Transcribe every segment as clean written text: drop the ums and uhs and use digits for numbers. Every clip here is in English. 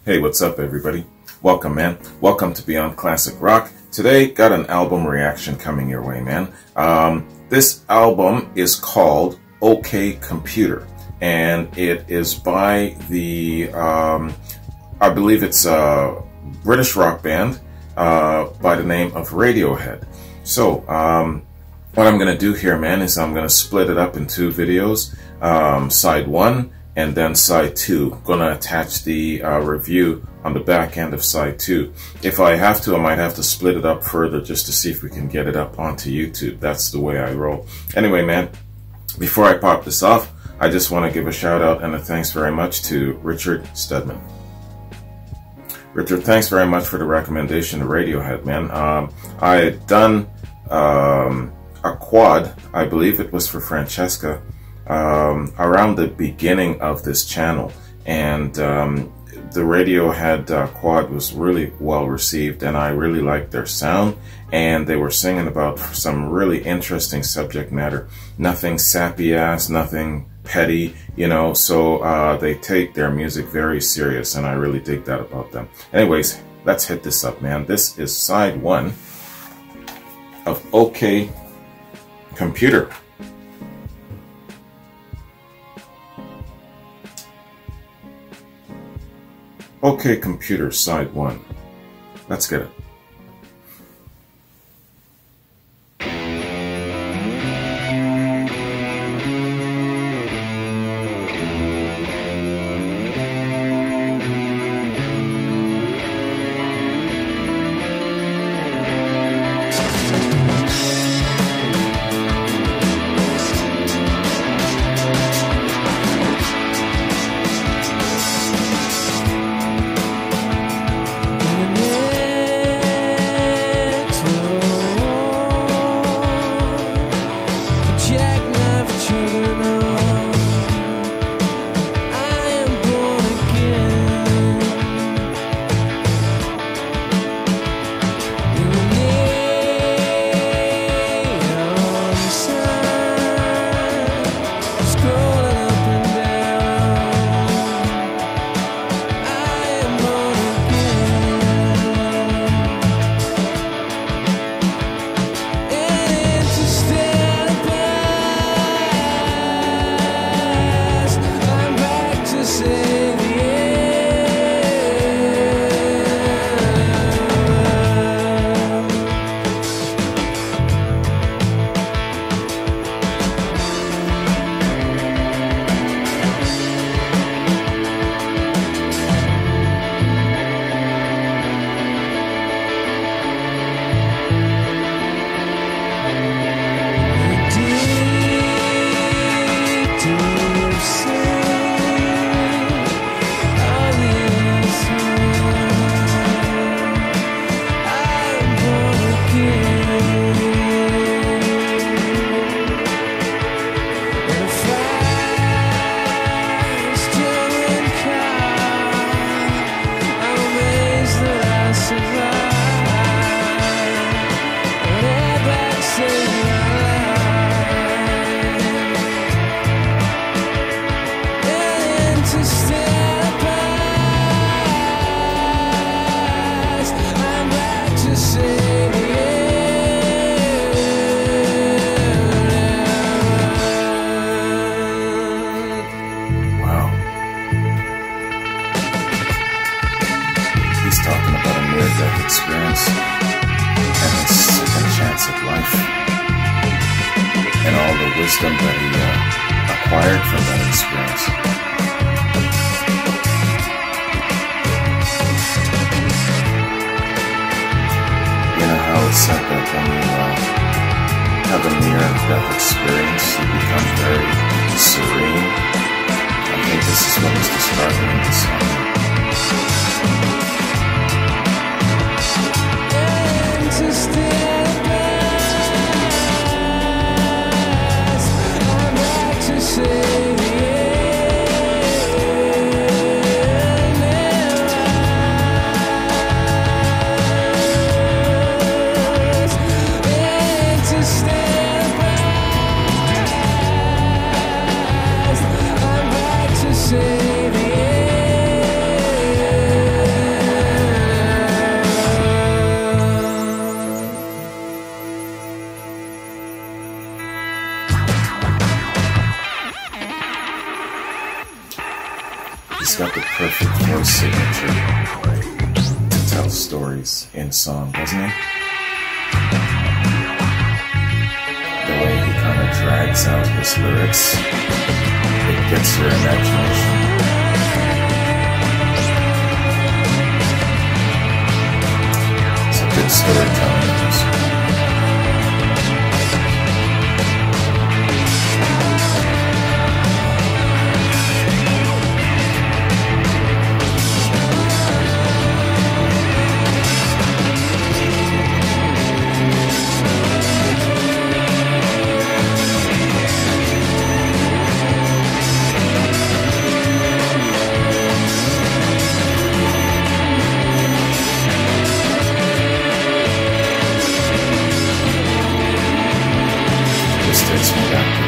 Hey, what's up, everybody? Welcome, man. Welcome to Beyond Classic Rock. Today, got an album reaction coming your way, man. This album is called OK Computer, and it is by the, I believe it's a British rock band by the name of RadioHead. So, what I'm going to do here, man, is I'm going to split it up in two videos, side one and then side two. Going to attach the review on the back end of side two. If I have to, I might have to split it up further just to see if we can get it up onto YouTube. That's the way I roll. Anyway, man, before I pop this off, I just want to give a shout out and a thanks very much to Richard Stedman. Richard, thanks very much for the recommendation of RadioHead, man. I had done a quad, I believe it was for Francesca, around the beginning of this channel, and the RadioHead quad was really well received, and I really liked their sound, and they were singing about some really interesting subject matter. Nothing sappy ass, nothing petty, you know, so they take their music very serious, and I really dig that about them. Anyways, let's hit this up, man. This is side one of OK Computer. OK Computer, side one. Let's get it. Talking about a near-death experience and his second chance at life, and all the wisdom that he acquired from that experience. You know how it's said that when you have a near-death experience, you become very serene. I think this is what he's describing in this song. Say the end. He's got the perfect voice signature to tell stories in song, doesn't he? The way he kind of drags out his lyrics, it gets your imagination. It's a good storytelling. Takes me back to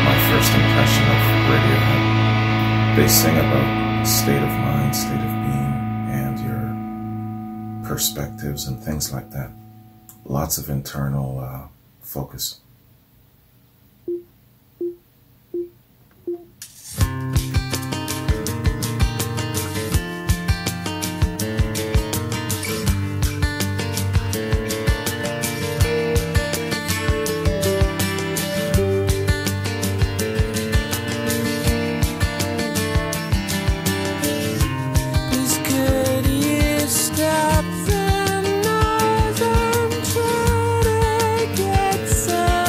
my first impression of RadioHead. They sing about state of mind, state of being, and your perspectives and things like that. Lots of internal focus. Stop the noise, I'm trying to get some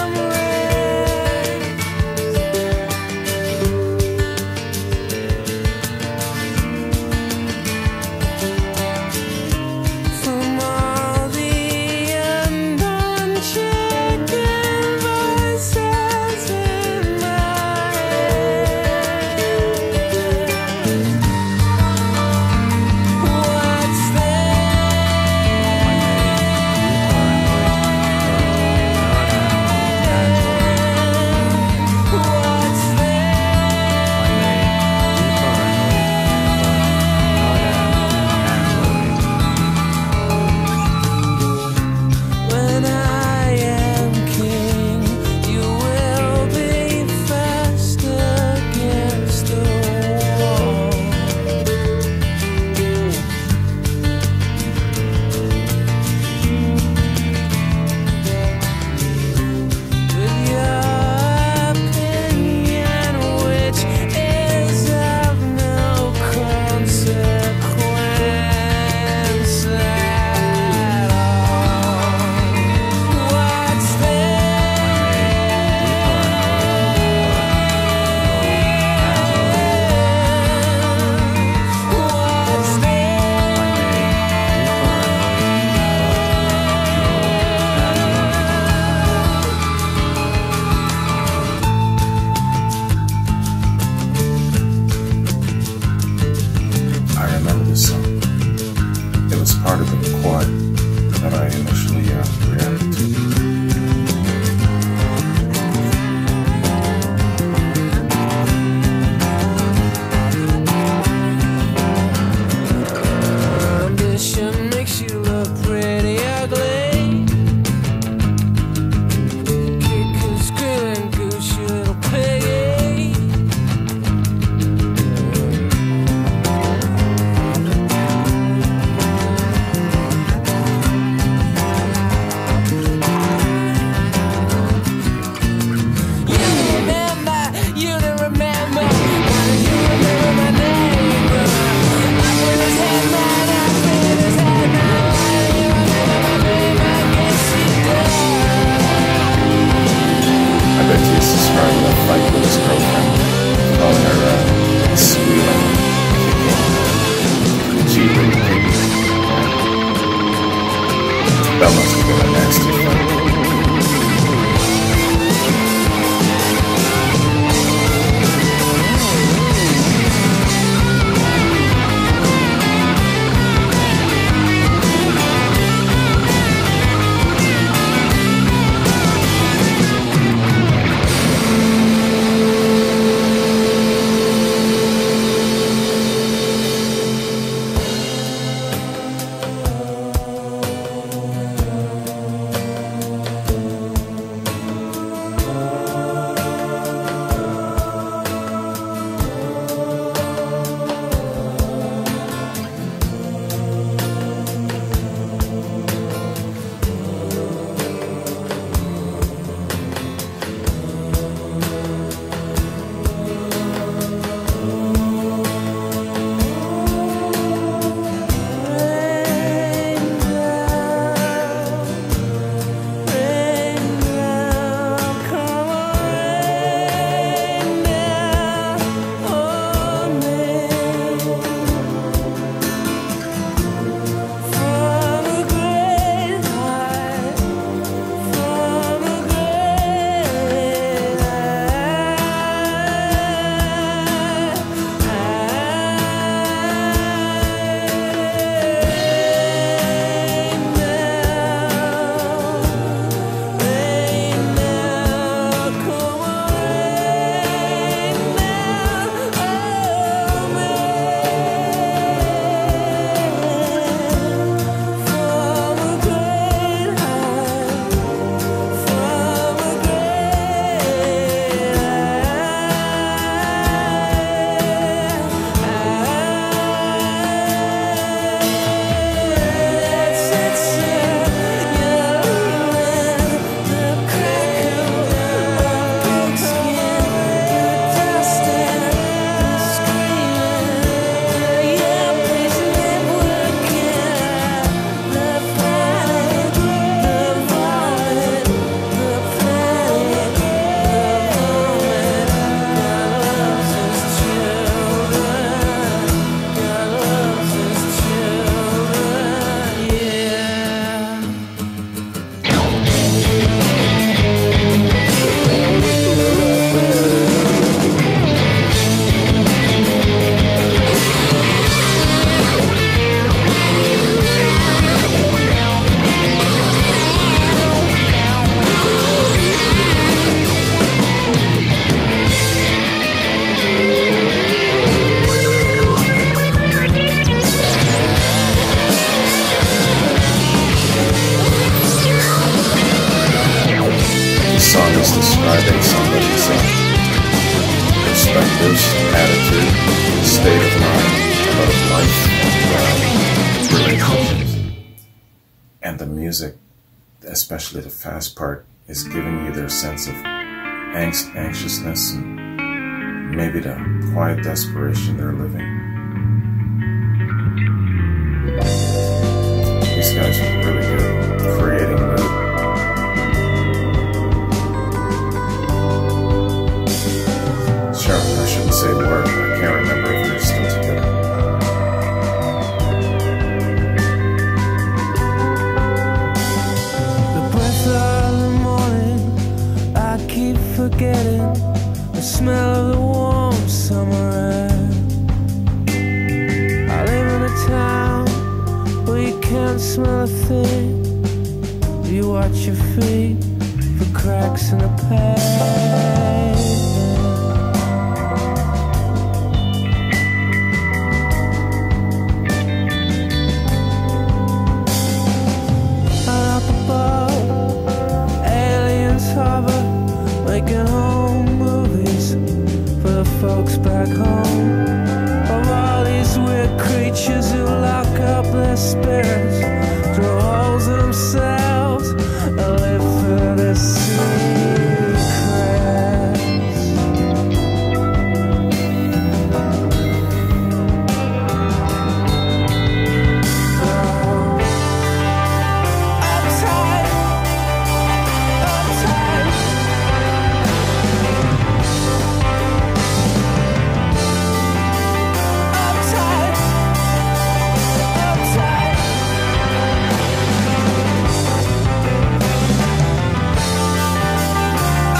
describing somebody's perspectives, attitude, state of mind about life and relationships. And the music, especially the fast part, is giving you their sense of angst, anxiousness, and maybe the quiet desperation they're living. These guys are really good at creating mood. Sure, I shouldn't say were. I can't remember if they're still together. The breath of the morning, I keep forgetting the smell of the warm summer air. I live in a town where you can't smell a thing. You watch your feet for cracks in the pavement. Up above, aliens hover, making home movies for the folks back home. Of all these weird creatures who lock up their spirits, through holes in themselves, and live for their secrets. Uptight, uptight. Uptight, uptight.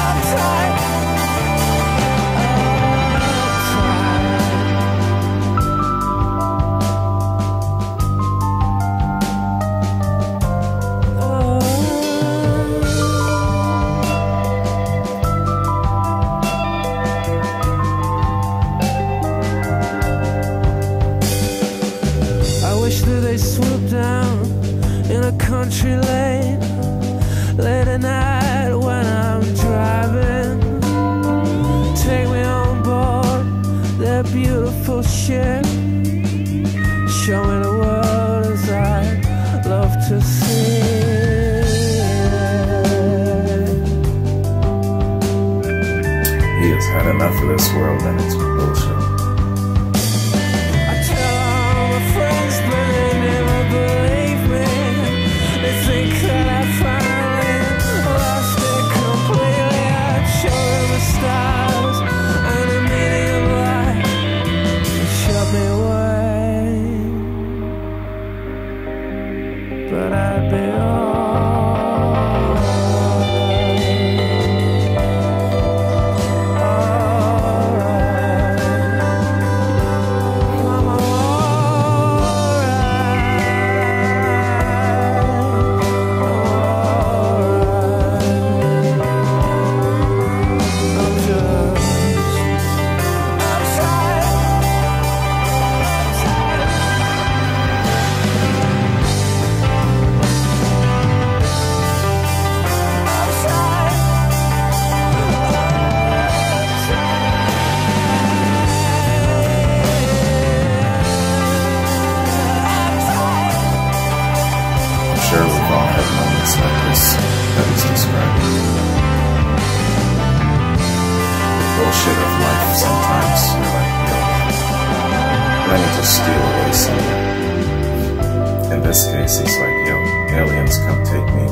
Uptight, I wish that they swoop down in a country lane late at night when I'm driving. Take me on board their beautiful ship. Show me the world as I love to see it. He has had enough of this world and its bullshit. I tell all my friends, but they never believe me. They think that I finally lost it completely. I show them the stars and the meaning of life. They shut me away, but I'd be Sure, we've all had moments like this that he's describing. The bullshit of life sometimes, you're like, yo, let me just steal away something. In this case, he's like, yo, aliens, come take me.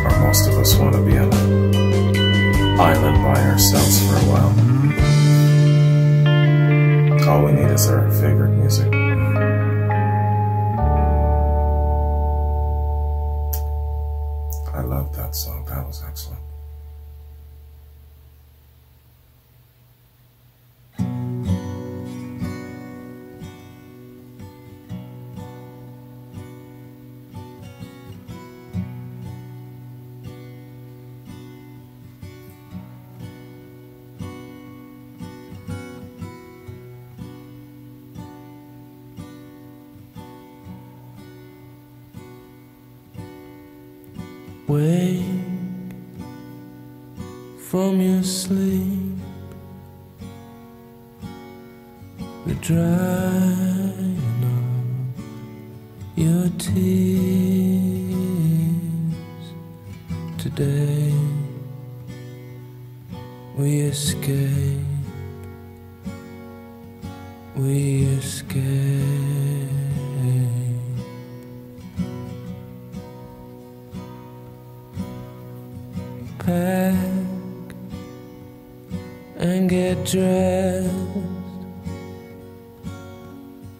Or most of us want to be on an island by ourselves for a while. All we need is our favorite music. I love that song. That was excellent. Wake from your sleep, the drying of your tears. Today we escape, we escape. Pack and get dressed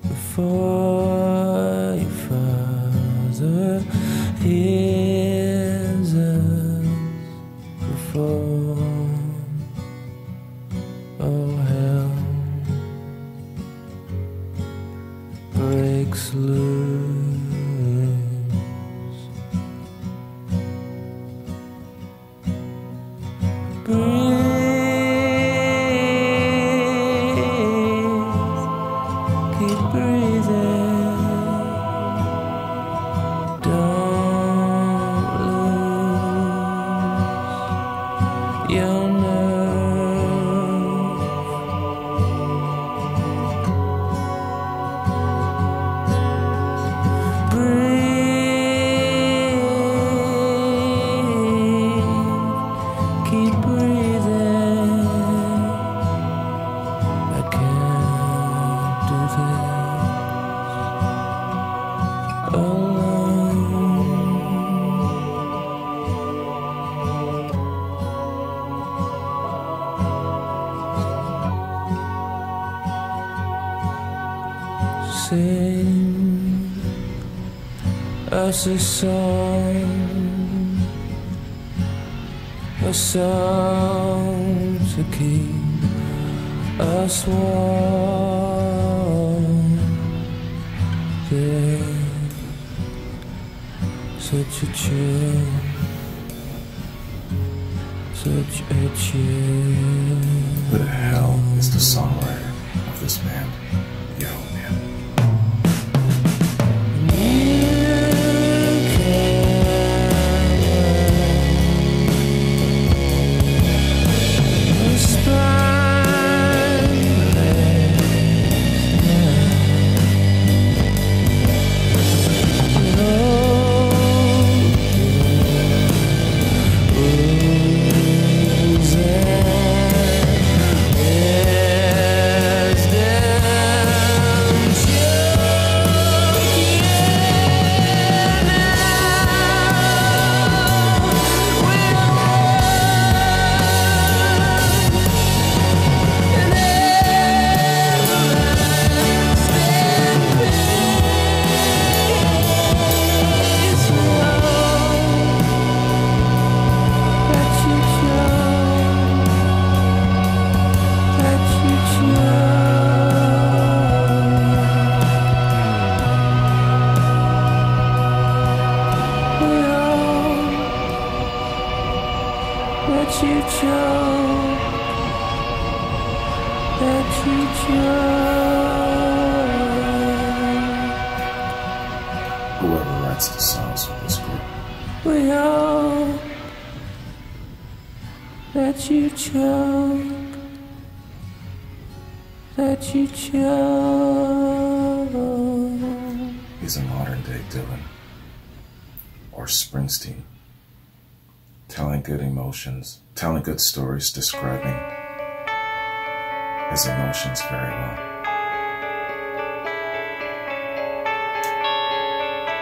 before your father hears us, before all hell breaks loose. Sing us a song to keep us warm. There's such a chill, such a chill. Who the hell is the songwriter of this band? Yo, man. Whoever writes the songs for this group, we hope that you choke, that you choke. He's a modern day Dylan or Springsteen, telling good emotions, telling good stories, describing his emotions very well.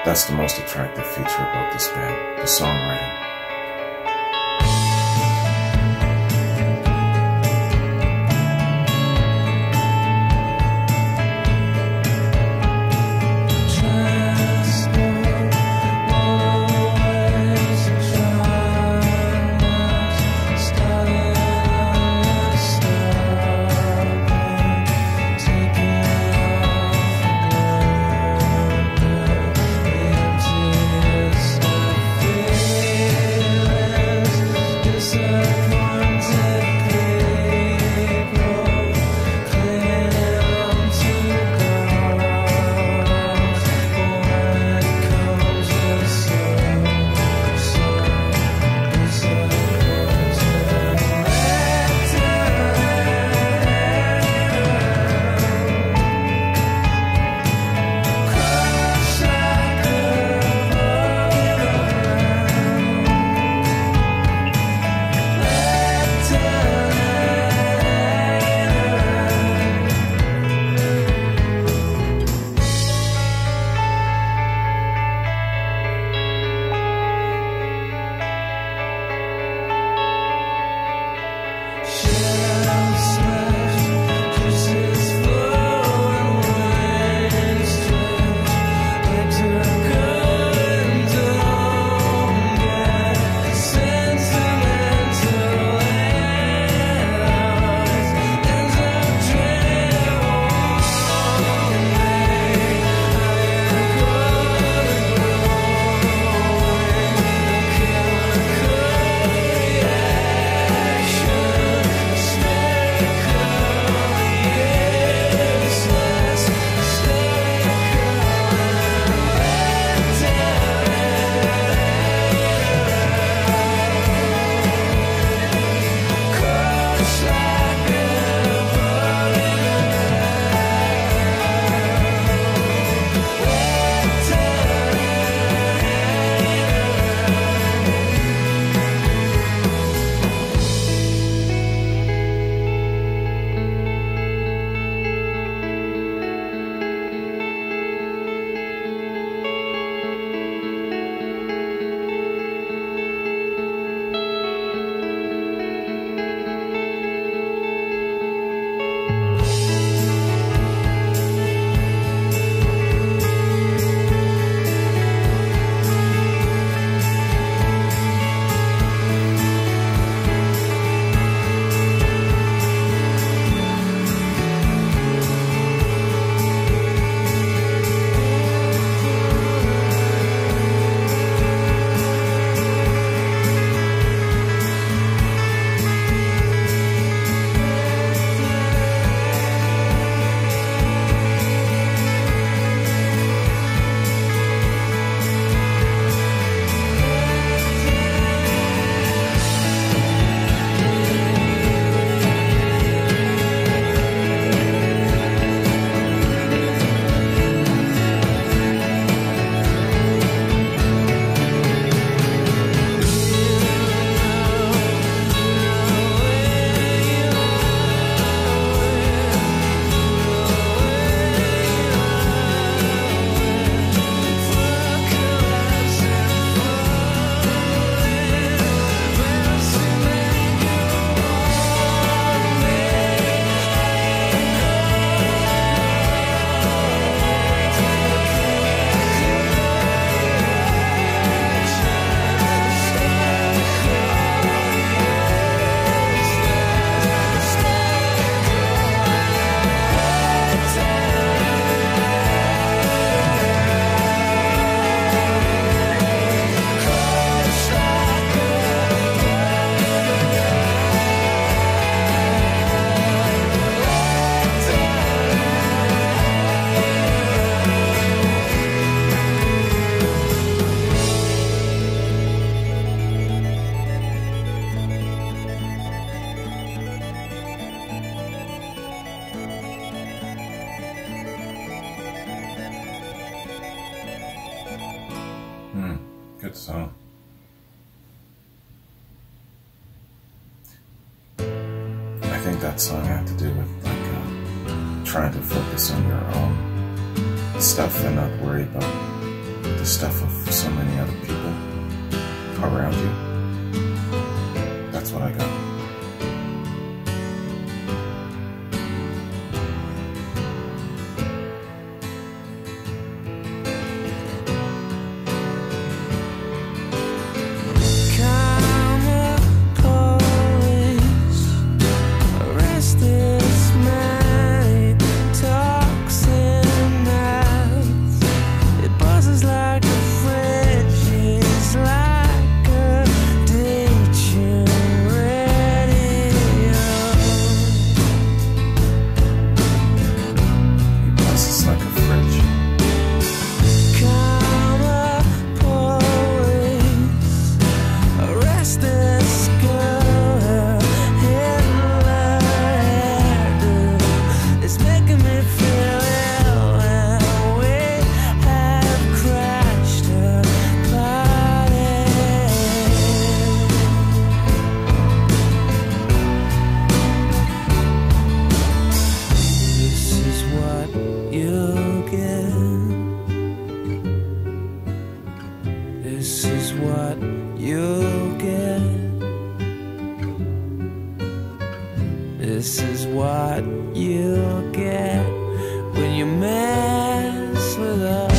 That's the most attractive feature about this band, the songwriting. Yeah. good song. I think that song had to do with like trying to focus on your own stuff and not worry about the stuff of so many other people around you. That's what I got. This is what you'll get when you mess with us.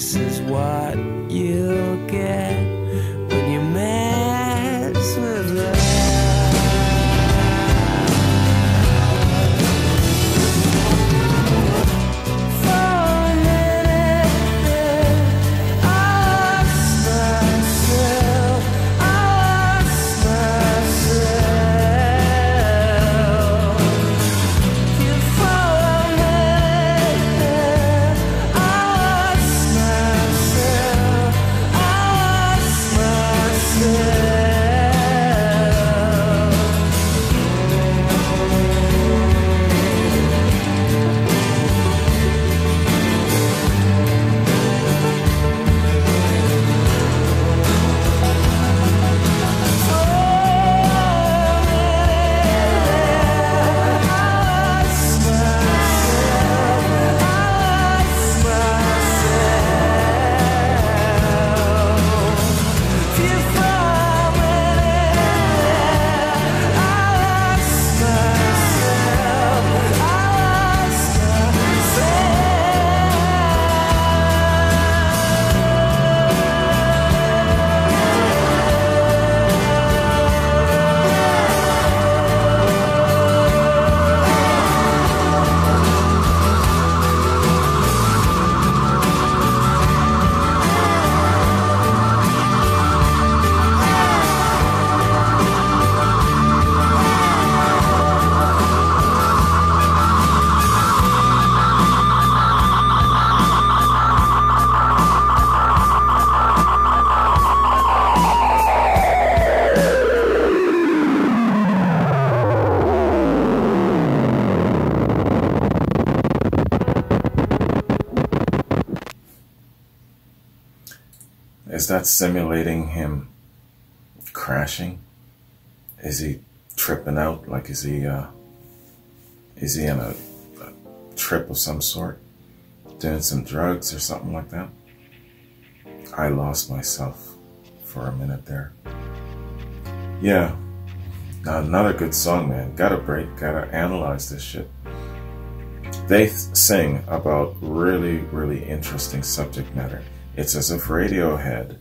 This is what you'll get when you mess with us. Is that simulating him crashing? Is he tripping out? Like, is he on a trip of some sort? Doing some drugs or something like that? I lost myself for a minute there. Yeah, another good song, man. Gotta analyze this shit. They sing about really, really interesting subject matter. It's as if Radiohead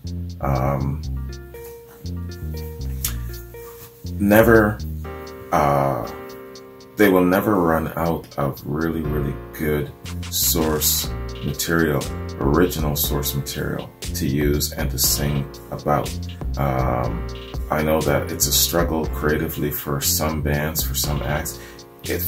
they will never run out of really, really good source material, original source material to use and to sing about. I know that it's a struggle creatively for some bands, for some acts.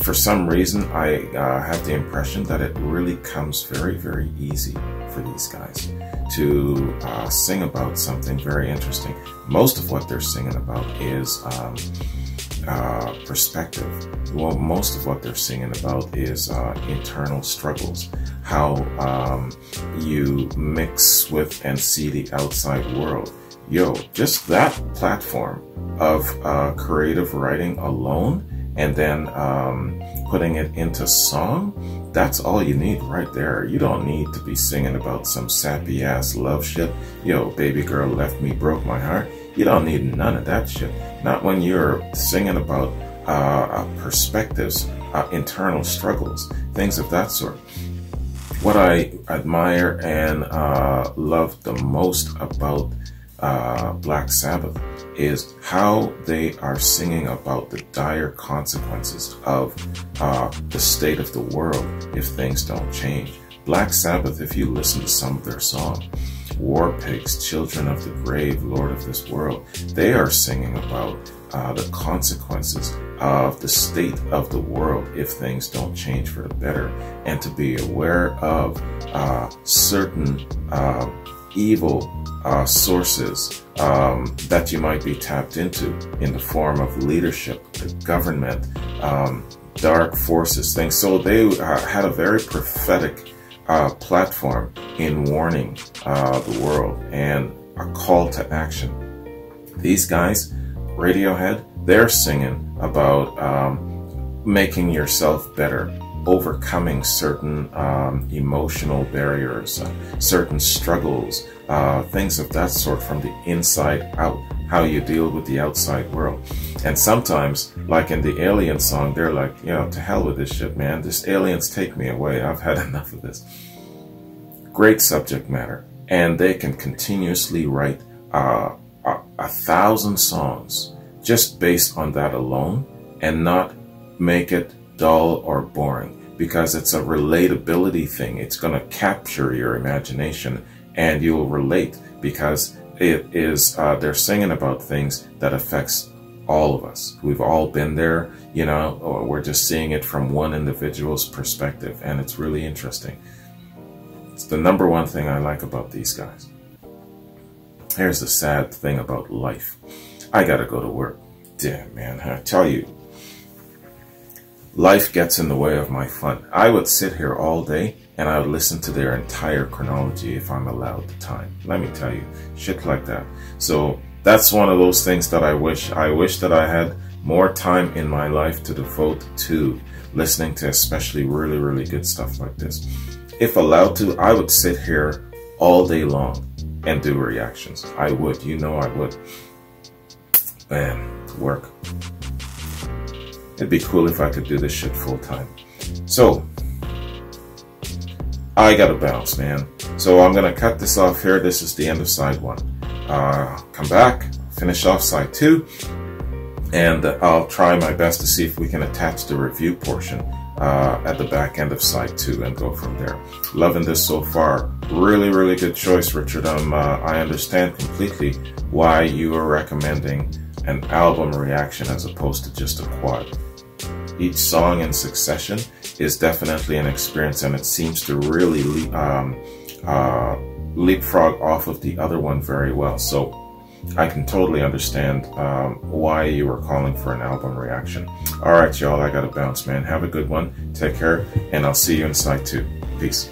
For some reason, I have the impression that it really comes very, very easy for these guys to sing about something very interesting. Most of what they're singing about is perspective. Well, most of what they're singing about is internal struggles, how you mix with and see the outside world. Yo, just that platform of creative writing alone, and then putting it into song, that's all you need right there. You don't need to be singing about some sappy ass love shit. Yo, baby girl left me, broke my heart. You don't need none of that shit. Not when you're singing about perspectives, internal struggles, things of that sort. What I admire and love the most about Black Sabbath is how they are singing about the dire consequences of the state of the world if things don't change. Black Sabbath, if you listen to some of their songs, War Pigs, Children of the Grave, Lord of this World, they are singing about the consequences of the state of the world if things don't change for the better, and to be aware of certain evil sources that you might be tapped into in the form of leadership, the government, dark forces, things. So they had a very prophetic platform in warning the world and a call to action. These guys, Radiohead, they're singing about making yourself better, overcoming certain emotional barriers, certain struggles, things of that sort from the inside out, how you deal with the outside world. And sometimes, like in the Alien song, they're like, yo, to hell with this shit, man. This aliens take me away. I've had enough of this. Great subject matter. And they can continuously write 1,000 songs just based on that alone and not make it dull or boring, because it's a relatability thing. It's going to capture your imagination and you'll relate, because it is they're singing about things that affects all of us. We've all been there, you know, or we're just seeing it from one individual's perspective, and it's really interesting. It's the number one thing I like about these guys. Here's the sad thing about life. I gotta go to work. Damn, man, I tell you, life gets in the way of my fun. I would sit here all day and I would listen to their entire chronology if I'm allowed the time. Let me tell you, shit like that. So that's one of those things that I wish that I had more time in my life to devote to listening to, especially really, really good stuff like this. If allowed to, I would sit here all day long and do reactions. I would, you know I would. Man, work. It'd be cool if I could do this shit full time. So, I gotta bounce, man. So I'm gonna cut this off here. This is the end of side 1. Come back, finish off side 2, and I'll try my best to see if we can attach the review portion at the back end of side 2 and go from there. Loving this so far. Really, really good choice, Richard. I understand completely why you are recommending an album reaction as opposed to just a quad. Each song in succession is definitely an experience, and it seems to really leapfrog off of the other one very well. So I can totally understand why you were calling for an album reaction. All right, y'all, I gotta bounce, man. Have a good one. Take care, and I'll see you in side 2. Peace.